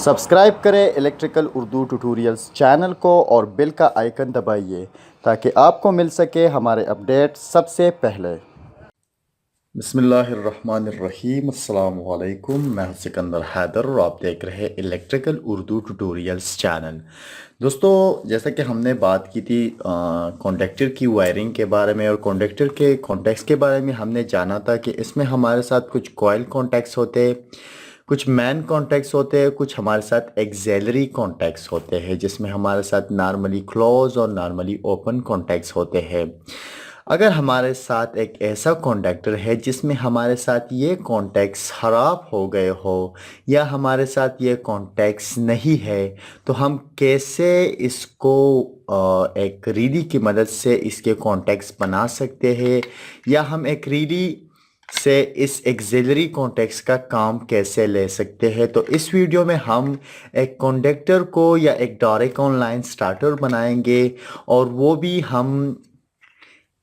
Subscribe करें electrical Urdu tutorials channel को और बेल का आइकन दबाइए ताकि आपको मिल सके हमारे अपडेट सबसे पहले। बिस्मिल्लाहिर्रहमानिर्रहीम, अस्सलाम वालेकुम। मैं हूं सिकंदर हैदर और आप देख रहे हैं इलेक्ट्रिकल उर्दू ट्यूटोरियल्स चैनल। दोस्तों, जैसा कि हमने बात की थी कॉन्डक्टर की वायरिंग के बारे में और कॉन्डक्टर के कॉन्टैक्ट्स के बारे में, हमने जाना था कि इसमें हमारे साथ कुछ कॉइल कॉन्टैक्ट्स होते हैं, कुछ मैन कॉन्टैक्ट्स होते हैं, कुछ हमारे साथ एक्सेलरी कॉन्टैक्ट्स होते हैं जिसमें हमारे साथ नॉर्मली क्लोज और नॉर्मली ओपन कॉन्टैक्ट्स होते हैं। अगर हमारे साथ एक ऐसा कॉन्डक्टर है जिसमें हमारे साथ ये कॉन्टैक्ट्स ख़राब हो गए हो या हमारे साथ ये कॉन्टैक्ट्स नहीं है, तो हम कैसे इसको एक रीडी की मदद से इसके कॉन्टैक्ट्स बना सकते हैं या हम एक रीडी से इस एक्सिलरी कॉन्टैक्ट्स का काम कैसे ले सकते हैं। तो इस वीडियो में हम एक कॉन्डक्टर को या एक डायरेक्ट ऑनलाइन स्टार्टर बनाएंगे और वो भी हम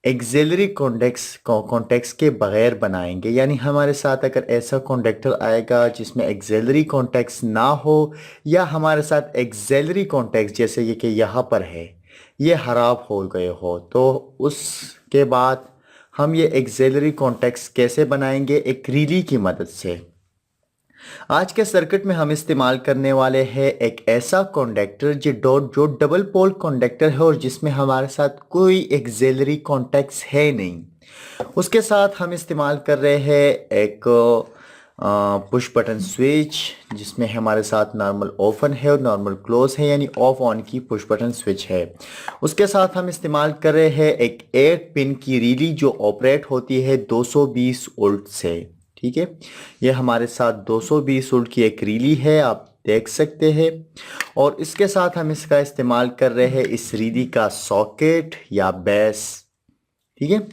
एक्सिलरी कॉन्टैक्ट्स के बगैर बनाएंगे। यानी हमारे साथ अगर ऐसा कॉन्डक्टर आएगा जिसमें एक्सिलरी कॉन्टैक्ट्स ना हो या हमारे साथ एक्सिलरी कॉन्टैक्ट्स जैसे ये कि यहाँ पर है ये ख़राब हो गए हो, तो उसके बाद हम ये एक्सिलरी कॉन्टैक्ट्स कैसे बनाएंगे एक रिली की मदद से। आज के सर्किट में हम इस्तेमाल करने वाले हैं एक ऐसा कॉन्डक्टर जो डबल पोल कॉन्डक्टर है और जिसमें हमारे साथ कोई एक्सिलरी कॉन्टैक्ट्स है नहीं। उसके साथ हम इस्तेमाल कर रहे हैं एक पुश बटन स्विच जिसमें हमारे साथ नॉर्मल ओपन है और नॉर्मल क्लोज है, यानी ऑफ ऑन की पुश बटन स्विच है। उसके साथ हम इस्तेमाल कर रहे हैं एक 8 पिन की रीली जो ऑपरेट होती है 220 वोल्ट से। ठीक है, ये हमारे साथ 220 वोल्ट की एक रीली है, आप देख सकते हैं। और इसके साथ हम इसका इस्तेमाल कर रहे हैं इस रीली का सॉकेट या बेस। ठीक है,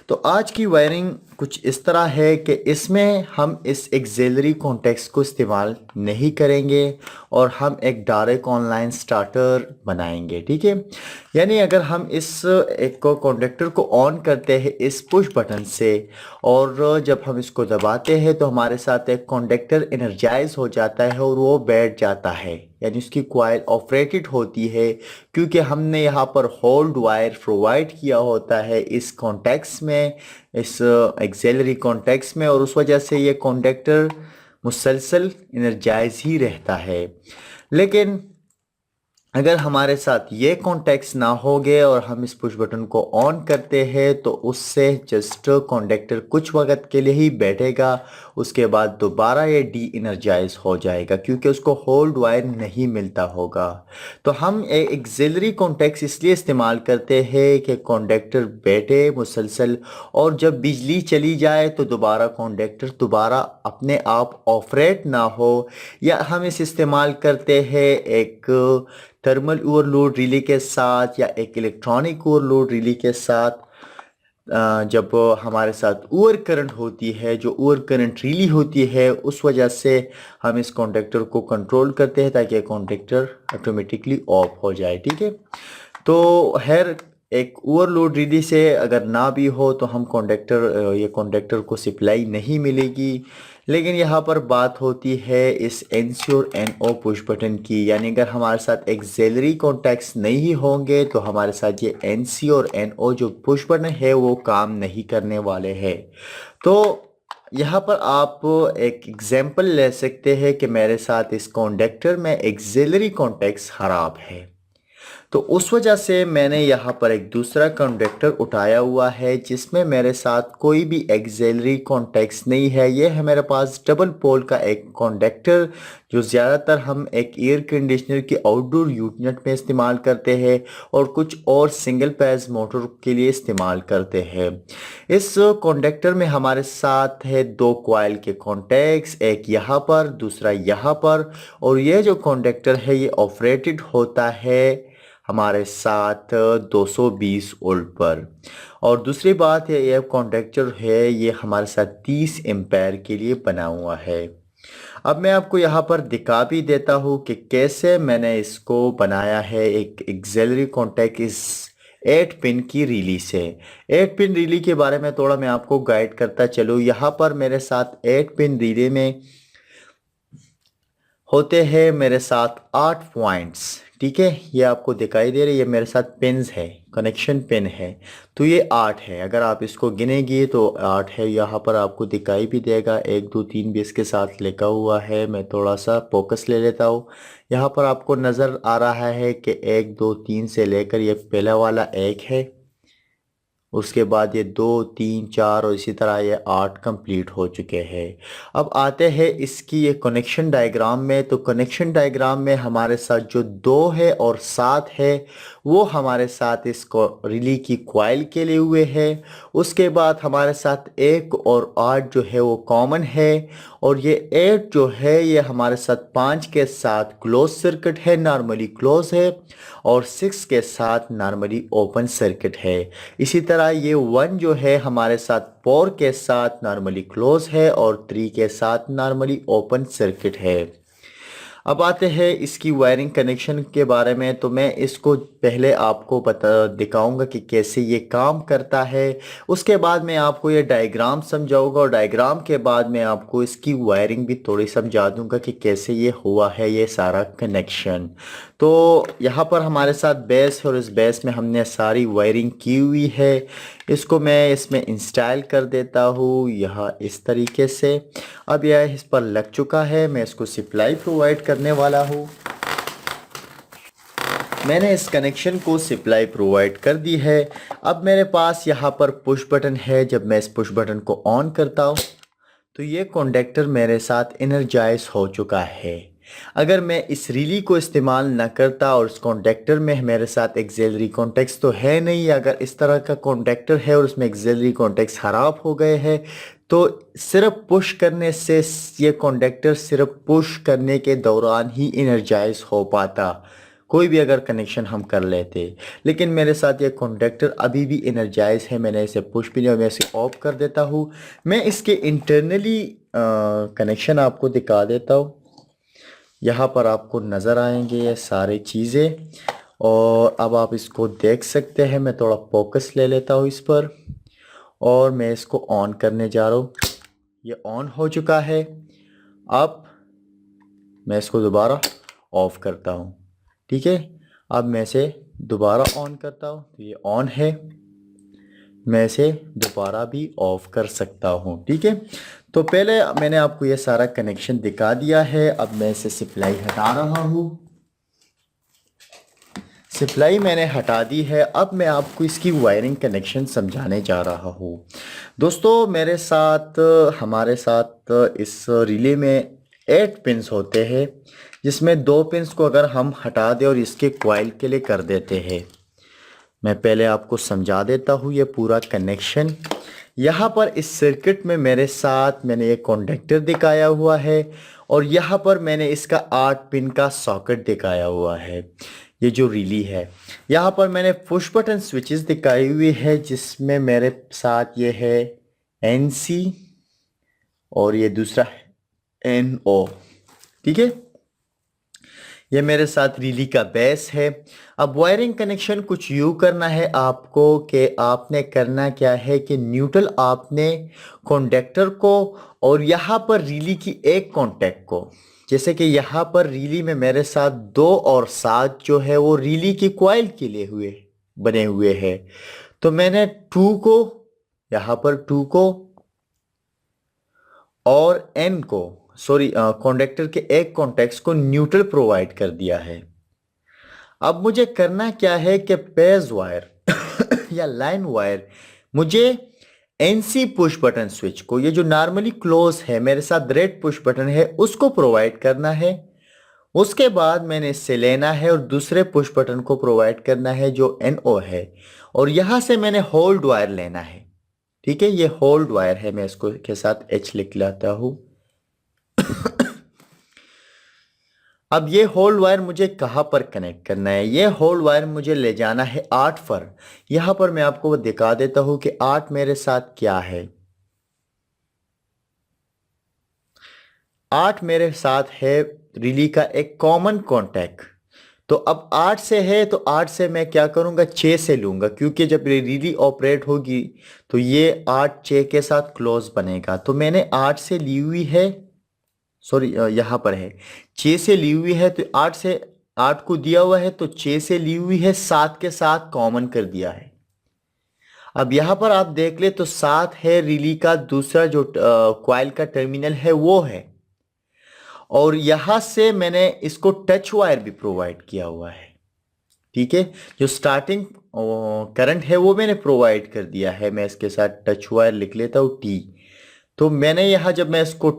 तो आज की वायरिंग कुछ इस तरह है कि इसमें हम इस एक्सिलरी कॉन्टैक्ट्स को इस्तेमाल नहीं करेंगे और हम एक डायरेक्ट ऑनलाइन स्टार्टर बनाएंगे। ठीक है, यानी अगर हम इस एक कॉन्डक्टर को ऑन करते हैं इस पुश बटन से और जब हम इसको दबाते हैं तो हमारे साथ एक कॉन्डक्टर एनर्जाइज हो जाता है और वो बैठ जाता है, यानी उसकी कॉइल ऑपरेटेड होती है क्योंकि हमने यहाँ पर होल्ड वायर प्रोवाइड किया होता है इस कॉन्टैक्ट्स में, इस एक्सिलरी कॉन्टैक्ट्स में, और उस वजह से ये कॉन्डक्टर मुसलसल एनर्जाइज ही रहता है। लेकिन अगर हमारे साथ ये कॉन्टैक्ट्स ना हो गए और हम इस पुश बटन को ऑन करते हैं तो उससे जस्ट कॉन्डक्टर कुछ वक्त के लिए ही बैठेगा, उसके बाद दोबारा ये डी एनर्जाइज हो जाएगा क्योंकि उसको होल्ड वायर नहीं मिलता होगा। तो हम एक्सिलरी कॉन्टैक्ट्स इसलिए इस्तेमाल करते हैं कि कॉन्डक्टर बैठे मुसलसल और जब बिजली चली जाए तो दोबारा कॉन्डक्टर दोबारा अपने आप ऑपरेट ना हो। या हम इस इस्तेमाल करते हैं एक थर्मल ओवरलोड रिले के साथ या एक इलेक्ट्रॉनिक ओवरलोड रिले के साथ। जब हमारे साथ ओवर करंट होती है, जो ओवर करंट रिली होती है, उस वजह से हम इस कॉन्डक्टर को कंट्रोल करते हैं ताकि कॉन्डक्टर ऑटोमेटिकली ऑफ हो जाए। ठीक है, तो हर एक ओवरलोड रिली से अगर ना भी हो तो हम ये कॉन्डक्टर को सप्लाई नहीं मिलेगी। लेकिन यहाँ पर बात होती है इस NC और NO पुश बटन की, यानी अगर हमारे साथ एक्सिलरी कॉन्टैक्ट्स नहीं होंगे तो हमारे साथ ये NC और NO जो पुश बटन है वो काम नहीं करने वाले हैं। तो यहाँ पर आप एक एग्जांपल ले सकते हैं कि मेरे साथ इस कॉन्डक्टर में एक्सिलरी कॉन्टैक्ट्स ख़राब है, तो उस वजह से मैंने यहाँ पर एक दूसरा कॉन्डक्टर उठाया हुआ है जिसमें मेरे साथ कोई भी एक्सिलरी कॉन्टैक्ट्स नहीं है। ये है मेरे पास डबल पोल का एक कॉन्डक्टर जो ज़्यादातर हम एक एयर कंडीशनर की आउटडोर यूनिट में इस्तेमाल करते हैं और कुछ और सिंगल फेज मोटर के लिए इस्तेमाल करते हैं। इस कॉन्डक्टर में हमारे साथ है दो कॉइल के कॉन्टैक्ट्स, एक यहाँ पर दूसरा यहाँ पर, और ये जो कॉन्डक्टर है ये ऑपरेटेड होता है हमारे साथ 220 वोल्ट पर। और दूसरी बात है ये कॉन्डक्टर है ये हमारे साथ 30 एम्पेयर के लिए बना हुआ है। अब मैं आपको यहाँ पर दिखा भी देता हूँ कि कैसे मैंने इसको बनाया है एक एक्सिलरी कॉन्टैक्ट इस 8 पिन की रीली से। 8 पिन रीली के बारे में थोड़ा मैं आपको गाइड करता चलूँ। यहाँ पर मेरे साथ 8 पिन रीले में होते हैं मेरे साथ 8 पॉइंट्स। ठीक है, ये आपको दिखाई दे रही है, ये मेरे साथ पिन्स है, कनेक्शन पिन है। तो ये 8 है, अगर आप इसको गिनेंगे तो 8 है। यहाँ पर आपको दिखाई भी देगा 1 2 3 भी इसके साथ लिखा हुआ है। मैं थोड़ा सा फोकस ले लेता हूँ। यहाँ पर आपको नज़र आ रहा है कि 1 2 3 से लेकर ये पहला वाला 1 है, उसके बाद ये 2 3 4 और इसी तरह ये 8 कंप्लीट हो चुके हैं। अब आते हैं इसकी ये कनेक्शन डायग्राम में। तो कनेक्शन डायग्राम में हमारे साथ जो 2 है और 7 है वो हमारे साथ इसको रिली की क्वाइल के लिए हुए हैं। उसके बाद हमारे साथ 1 और 8 जो है वो कॉमन है, और ये 8 जो है ये हमारे साथ 5 के साथ क्लोज सर्किट है, नॉर्मली क्लोज है, और 6 के साथ नॉर्मली ओपन सर्किट है। इसी तरह ये 1 जो है हमारे साथ 4 के साथ नॉर्मली क्लोज है, और 3 के साथ नॉर्मली ओपन सर्किट है। अब आते हैं इसकी वायरिंग कनेक्शन के बारे में। तो मैं इसको पहले आपको बता दिखाऊंगा कि कैसे ये काम करता है, उसके बाद मैं आपको ये डायग्राम समझाऊंगा, और डायग्राम के बाद मैं आपको इसकी वायरिंग भी थोड़ी समझा दूंगा कि कैसे ये हुआ है ये सारा कनेक्शन। तो यहाँ पर हमारे साथ बेस है, और इस बेस में हमने सारी वायरिंग की हुई है। इसको मैं इसमें इंस्टॉल कर देता हूँ यहाँ इस तरीके से। अब यह इस पर लग चुका है, मैं इसको सप्लाई प्रोवाइड करने वाला हूँ। मैंने इस कनेक्शन को सप्लाई प्रोवाइड कर दी है। अब मेरे पास यहाँ पर पुश बटन है। जब मैं इस पुश बटन को ऑन करता हूँ तो ये कॉन्डेक्टर मेरे साथ एनर्जाइज हो चुका है। अगर मैं इस रिली को इस्तेमाल न करता और इस कॉन्डेक्टर में मेरे साथ एक्सिलरी कॉन्टेक्ट्स तो है नहीं, अगर इस तरह का कॉन्डेक्टर है और उसमें एक्सिलरी कॉन्टेक्ट्स ख़राब हो गए हैं, तो सिर्फ पुश करने से ये कॉन्डेक्टर सिर्फ पुश करने के दौरान ही एनर्जाइज हो पाता, कोई भी अगर कनेक्शन हम कर लेते। लेकिन मेरे साथ ये कॉन्डेक्टर अभी भी एनर्जाइज है। मैंने इसे पुश भी लिया, मैं इसे ऑफ कर देता हूँ। मैं इसके इंटरनली कनेक्शन आपको दिखा देता हूँ। यहाँ पर आपको नज़र आएंगे ये सारी चीज़ें, और अब आप इसको देख सकते हैं। मैं थोड़ा फोकस ले लेता हूँ इस पर, और मैं इसको ऑन करने जा रहा हूँ। ये ऑन हो चुका है। अब मैं इसको दोबारा ऑफ करता हूँ। ठीक है, अब मैं इसे दोबारा ऑन करता हूँ तो ये ऑन है। मैं इसे दोबारा भी ऑफ कर सकता हूँ। ठीक है, तो पहले मैंने आपको ये सारा कनेक्शन दिखा दिया है। अब मैं इसे सप्लाई हटा रहा हूँ। सप्लाई मैंने हटा दी है। अब मैं आपको इसकी वायरिंग कनेक्शन समझाने जा रहा हूँ। दोस्तों मेरे साथ हमारे साथ इस रिले में 8 पिन्स होते हैं, जिसमें 2 पिन्स को अगर हम हटा दें और इसके कॉइल के लिए कर देते हैं। मैं पहले आपको समझा देता हूँ ये पूरा कनेक्शन। यहाँ पर इस सर्किट में मेरे साथ मैंने एक कॉन्डेक्टर दिखाया हुआ है, और यहाँ पर मैंने इसका 8 पिन का सॉकेट दिखाया हुआ है। ये जो रिली है, यहाँ पर मैंने पुश बटन स्विचेस दिखाई हुई है, जिसमें मेरे साथ ये है NC और ये दूसरा NO। ठीक है, ये मेरे साथ रिली का बेस है। अब वायरिंग कनेक्शन कुछ यूँ करना है आपको कि आपने करना क्या है कि न्यूट्रल आपने कॉन्डेक्टर को और यहाँ पर रिली की एक कॉन्टैक्ट को, जैसे कि यहाँ पर रिली में मेरे साथ 2 और 7 जो है वो रिली की कॉइल के लिए बने हुए हैं। तो मैंने 2 को यहाँ पर 2 को और N को कॉन्डेक्टर के एक कॉन्टैक्ट को न्यूट्रल प्रोवाइड कर दिया है। अब मुझे करना क्या है कि पेज वायर या लाइन वायर मुझे NC पुश बटन स्विच को, ये जो नॉर्मली क्लोज है मेरे साथ रेड पुश बटन है, उसको प्रोवाइड करना है। उसके बाद मैंने इससे लेना है और दूसरे पुश बटन को प्रोवाइड करना है जो NO है, और यहां से मैंने होल्ड वायर लेना है। ठीक है, ये होल्ड वायर है, मैं इसको के साथ H लिख लाता हूं। अब ये होल्ड वायर मुझे कहाँ पर कनेक्ट करना है? ये होल्ड वायर मुझे ले जाना है 8 पर। यहाँ पर मैं आपको दिखा देता हूँ कि 8 मेरे साथ क्या है। 8 मेरे साथ है रिली का एक कॉमन कॉन्टैक्ट। तो अब 8 से है तो 8 से मैं क्या करूँगा, 6 से लूँगा, क्योंकि जब रिली ऑपरेट होगी तो ये 8 6 के साथ क्लोज बनेगा। तो मैंने 8 से ली हुई है, सॉरी यहाँ पर है 6 से ली हुई है, तो 8 को दिया हुआ है तो 6 से ली हुई है, 7 के साथ कॉमन कर दिया है। अब यहां पर आप देख ले तो 7 है, रिली का दूसरा जो क्वाइल का टर्मिनल है वो है, और यहां से मैंने इसको टच वायर भी प्रोवाइड किया हुआ है। ठीक है, जो स्टार्टिंग करंट है वो मैंने प्रोवाइड कर दिया है। मैं इसके साथ टच वायर लिख लेता हूँ टी। तो मैंने यहाँ जब मैं इसको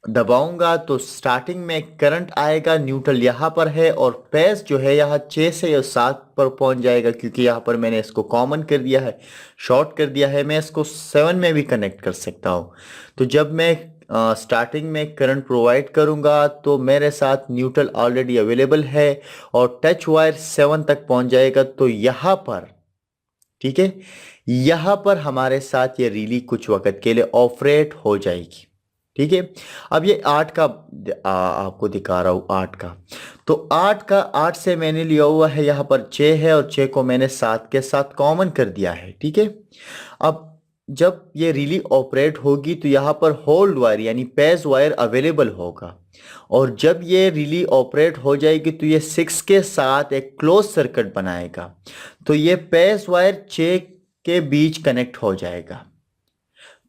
दबाऊंगा तो स्टार्टिंग में करंट आएगा, न्यूट्रल यहाँ पर है, और पेस जो है यहाँ 6 से या 7 पर पहुंच जाएगा, क्योंकि यहाँ पर मैंने इसको कॉमन कर दिया है, शॉर्ट कर दिया है। मैं इसको 7 में भी कनेक्ट कर सकता हूँ। तो जब मैं स्टार्टिंग में करंट प्रोवाइड करूंगा तो मेरे साथ न्यूट्रल ऑलरेडी अवेलेबल है और टच वायर 7 तक पहुंच जाएगा। तो यहाँ पर, ठीक है, यहाँ पर हमारे साथ ये रिली कुछ वक्त के लिए ऑपरेट हो जाएगी। ठीक है, अब ये 8 का आपको दिखा रहा हूँ, 8 का। तो 8 से मैंने लिया हुआ है, यहाँ पर 6 है और 6 को मैंने 7 के साथ कॉमन कर दिया है। ठीक है, अब जब ये रिली ऑपरेट होगी तो यहाँ पर होल्ड वायर यानी पेज वायर अवेलेबल होगा, और जब ये रिली ऑपरेट हो जाएगी तो ये 6 के साथ एक क्लोज सर्किट बनाएगा। तो ये पेज वायर 6 के बीच कनेक्ट हो जाएगा।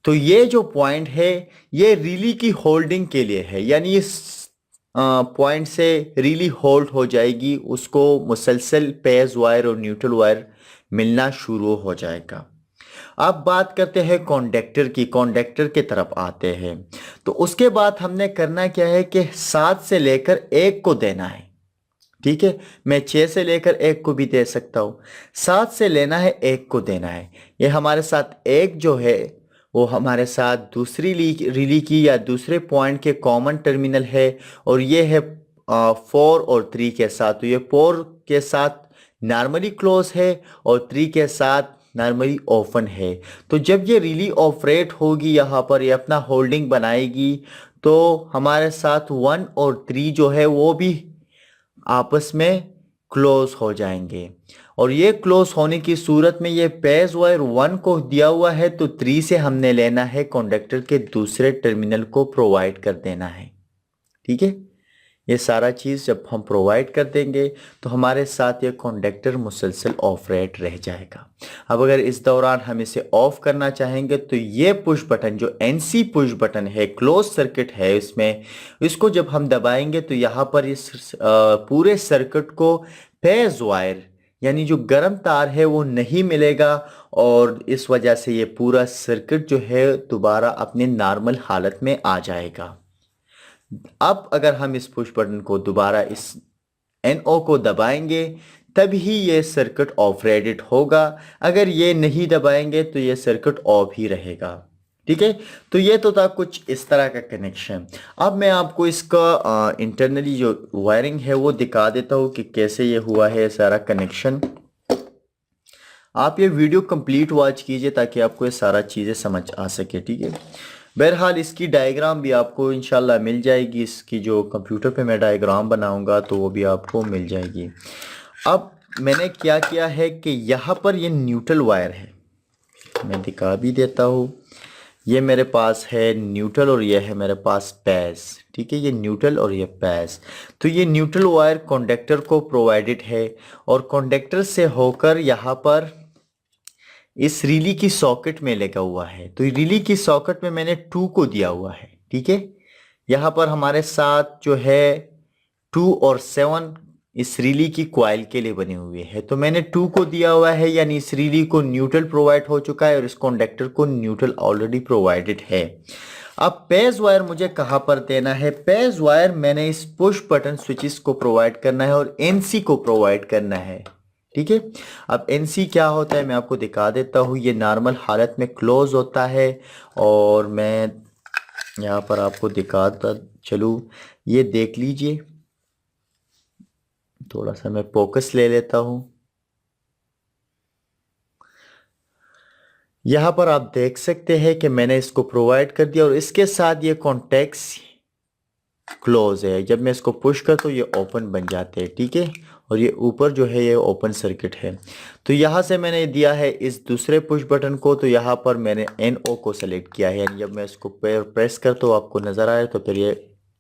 तो ये जो पॉइंट है ये रिली की होल्डिंग के लिए है, यानी इस पॉइंट से रिली होल्ड हो जाएगी, उसको मुसलसल पेज वायर और न्यूट्रल वायर मिलना शुरू हो जाएगा। अब बात करते हैं कंडक्टर की, कंडक्टर की तरफ आते हैं। तो उसके बाद हमने करना क्या है कि 7 से लेकर 1 को देना है। ठीक है, मैं 6 से लेकर 1 को भी दे सकता हूँ, 7 से लेना है, 1 को देना है। ये हमारे साथ 1 जो है वो हमारे साथ दूसरी रिली की या दूसरे पॉइंट के कॉमन टर्मिनल है, और ये है 4 और 3 के साथ। तो ये 4 के साथ नॉर्मली क्लोज है और 3 के साथ नॉर्मली ओपन है। तो जब ये रिली ऑपरेट होगी, यहाँ पर ये अपना होल्डिंग बनाएगी, तो हमारे साथ 1 और 3 जो है वो भी आपस में क्लोज हो जाएंगे। और ये क्लोज होने की सूरत में ये पेज वायर 1 को दिया हुआ है, तो 3 से हमने लेना है कंडक्टर के दूसरे टर्मिनल को प्रोवाइड कर देना है। ठीक है, ये सारा चीज़ जब हम प्रोवाइड कर देंगे तो हमारे साथ ये कंडक्टर मुसलसल ऑपरेट रह जाएगा। अब अगर इस दौरान हम इसे ऑफ करना चाहेंगे तो ये पुश बटन जो NC पुश बटन है, क्लोज सर्किट है इसमें, इसको जब हम दबाएंगे तो यहाँ पर इस पूरे सर्किट को फेज वायर यानी जो गर्म तार है वो नहीं मिलेगा, और इस वजह से ये पूरा सर्किट जो है दोबारा अपने नॉर्मल हालत में आ जाएगा। अब अगर हम इस पुश बटन को दोबारा इस NO को दबाएंगे तभी ये सर्किट ऑफ रेडेड होगा, अगर ये नहीं दबाएंगे तो ये सर्किट ऑफ ही रहेगा। ठीक है, तो ये तो था कुछ इस तरह का कनेक्शन। अब मैं आपको इसका इंटरनली जो वायरिंग है वो दिखा देता हूँ कि कैसे ये हुआ है सारा कनेक्शन। आप ये वीडियो कंप्लीट वॉच कीजिए ताकि आपको ये सारा चीज़ें समझ आ सके। ठीक है, बहरहाल इसकी डायग्राम भी आपको इंशाल्लाह मिल जाएगी, इसकी जो कंप्यूटर पे मैं डायग्राम बनाऊंगा तो वो भी आपको मिल जाएगी। अब मैंने क्या किया है कि यहाँ पर ये न्यूट्रल वायर है, मैं दिखा भी देता हूँ। ये मेरे पास है न्यूट्रल और ये है मेरे पास पेस। ठीक है, ये न्यूट्रल और ये पेस। तो ये न्यूट्रल वायर कंडक्टर को प्रोवाइडेड है और कंडक्टर से होकर यहाँ पर इस रिली की सॉकेट में लगा हुआ है। तो रिली की सॉकेट में मैंने 2 को दिया हुआ है। ठीक है, यहाँ पर हमारे साथ जो है 2 और 7 इस रिली की क्वाइल के लिए बने हुए हैं, तो मैंने 2 को दिया हुआ है, यानी इस रिली को न्यूट्रल प्रोवाइड हो चुका है और इस कंडक्टर को न्यूट्रल ऑलरेडी प्रोवाइडेड है। अब पेज वायर मुझे कहाँ पर देना है? पेज वायर मैंने इस पुश बटन स्विचेस को प्रोवाइड करना है और NC को प्रोवाइड करना है। ठीक है, अब NC क्या होता है मैं आपको दिखा देता हूँ। ये नॉर्मल हालत में क्लोज होता है और मैं यहाँ पर आपको दिखाता चलूँ, ये देख लीजिए। थोड़ा सा मैं फोकस ले लेता हूँ। यहाँ पर आप देख सकते हैं कि मैंने इसको प्रोवाइड कर दिया और इसके साथ ये कॉन्टेक्ट्स क्लोज है। जब मैं इसको पुश करता हूँ ये ओपन बन जाते हैं। ठीक है, और ये ऊपर जो है ये ओपन सर्किट है। तो यहाँ से मैंने दिया है इस दूसरे पुश बटन को, तो यहाँ पर मैंने NO को सेलेक्ट किया है, यानी जब मैं इसको प्रेस करता हूँ आपको नज़र आए तो फिर ये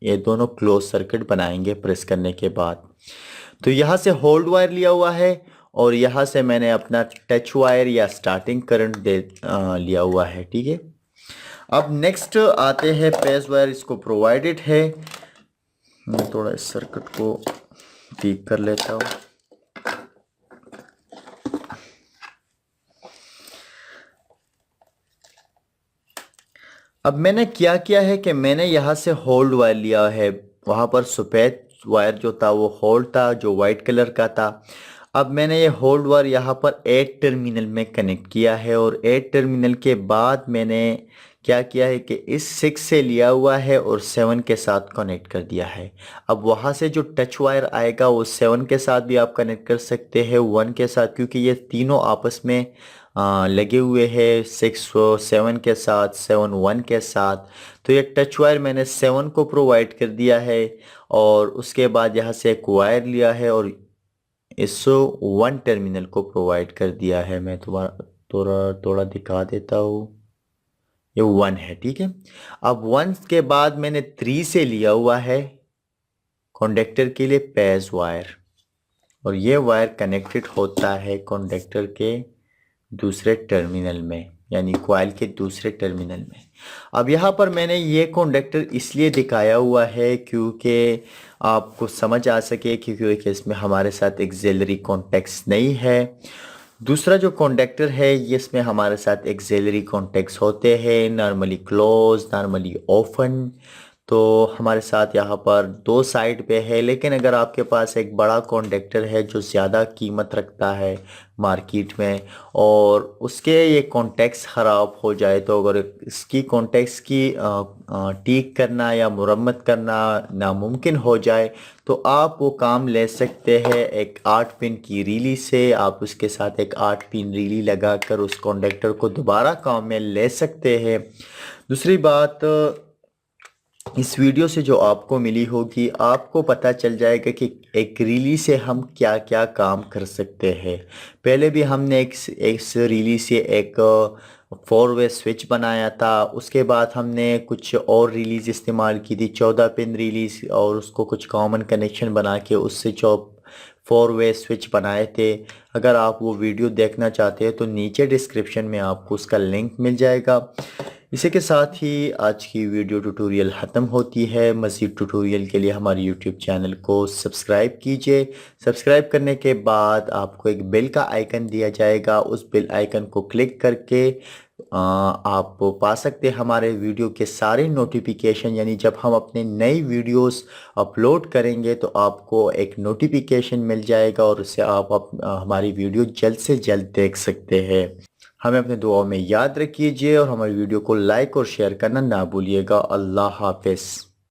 ये दोनों क्लोज सर्किट बनाएंगे प्रेस करने के बाद। तो यहाँ से होल्ड वायर लिया हुआ है और यहाँ से मैंने अपना टच वायर या स्टार्टिंग करंट लिया हुआ है, ठीक है। अब नेक्स्ट आते हैं पेज वायर, इसको प्रोवाइडेड है। मैं थोड़ा इस सर्किट को ठीक कर लेता हूँ। अब मैंने क्या किया है कि मैंने यहाँ से होल्ड वायर लिया है, वहाँ पर सफ़ेद वायर जो था वो होल्ड था, जो वाइट कलर का था। अब मैंने ये होल्ड वायर यहाँ पर 8 टर्मिनल में कनेक्ट किया है और 8 टर्मिनल के बाद मैंने क्या किया है कि इस 6 से लिया हुआ है और 7 के साथ कनेक्ट कर दिया है। अब वहाँ से जो टच वायर आएगा वो 7 के साथ भी आप कनेक्ट कर सकते हैं, 1 के साथ, क्योंकि ये तीनों आपस में लगे हुए हैं, 6 और 7 के साथ, 7 1 के साथ। तो ये टच वायर मैंने 7 को प्रोवाइड कर दिया है और उसके बाद यहाँ से एक वायर लिया है और इस 1 टर्मिनल को प्रोवाइड कर दिया है। मैं तुम्हारा थोड़ा थोड़ा दिखा देता हूँ, ये 1 है, ठीक है। अब 1 के बाद मैंने 3 से लिया हुआ है कंडक्टर के लिए पेज वायर और ये वायर कनेक्टेड होता है कंडक्टर के दूसरे टर्मिनल में, यानी कॉइल के दूसरे टर्मिनल में। अब यहाँ पर मैंने ये कंडक्टर इसलिए दिखाया हुआ है क्योंकि आपको समझ आ सके, क्योंकि इसमें हमारे साथ एक्सिलरी कॉन्टैक्ट्स नहीं है। दूसरा जो कंडक्टर है ये इसमें हमारे साथ एक्सिलरी कॉन्टैक्ट्स होते हैं, नॉर्मली क्लोज, नॉर्मली ओपन। तो हमारे साथ यहाँ पर 2 साइड पे है, लेकिन अगर आपके पास एक बड़ा कॉन्डक्टर है जो ज़्यादा कीमत रखता है मार्केट में और उसके ये कॉन्टैक्ट्स ख़राब हो जाए, तो अगर इसकी कॉन्टैक्ट्स की ठीक करना या मुरम्मत करना नामुमकिन हो जाए तो आप वो काम ले सकते हैं एक 8 पिन की रीली से। आप उसके साथ एक 8 पिन रीली लगाकर उस कॉन्डक्टर को दोबारा काम में ले सकते हैं। दूसरी बात, इस वीडियो से जो आपको मिली होगी आपको पता चल जाएगा कि एक रीली से हम क्या क्या काम कर सकते हैं। पहले भी हमने एक रीली से एक 4 वे स्विच बनाया था, उसके बाद हमने कुछ और रीलीज इस्तेमाल की थी, 14 पिन रीलीज, और उसको कुछ कॉमन कनेक्शन बना के उससे 4 वे स्विच बनाए थे। अगर आप वो वीडियो देखना चाहते हैं तो नीचे डिस्क्रिप्शन में आपको उसका लिंक मिल जाएगा। इसी के साथ ही आज की वीडियो ट्यूटोरियल ख़त्म होती है। मज़ीद ट्यूटोरियल के लिए हमारे यूट्यूब चैनल को सब्सक्राइब कीजिए। सब्सक्राइब करने के बाद आपको एक बेल का आइकन दिया जाएगा, उस बेल आइकन को क्लिक करके आप पा सकते हैं हमारे वीडियो के सारे नोटिफिकेशन, यानी जब हम अपने नई वीडियोस अपलोड करेंगे तो आपको एक नोटिफिकेशन मिल जाएगा और उससे आप हमारी वीडियो जल्द से जल्द देख सकते हैं। हमें अपने दुआओं में याद रखिए और हमारी वीडियो को लाइक और शेयर करना ना भूलिएगा। अल्लाह हाफिज़।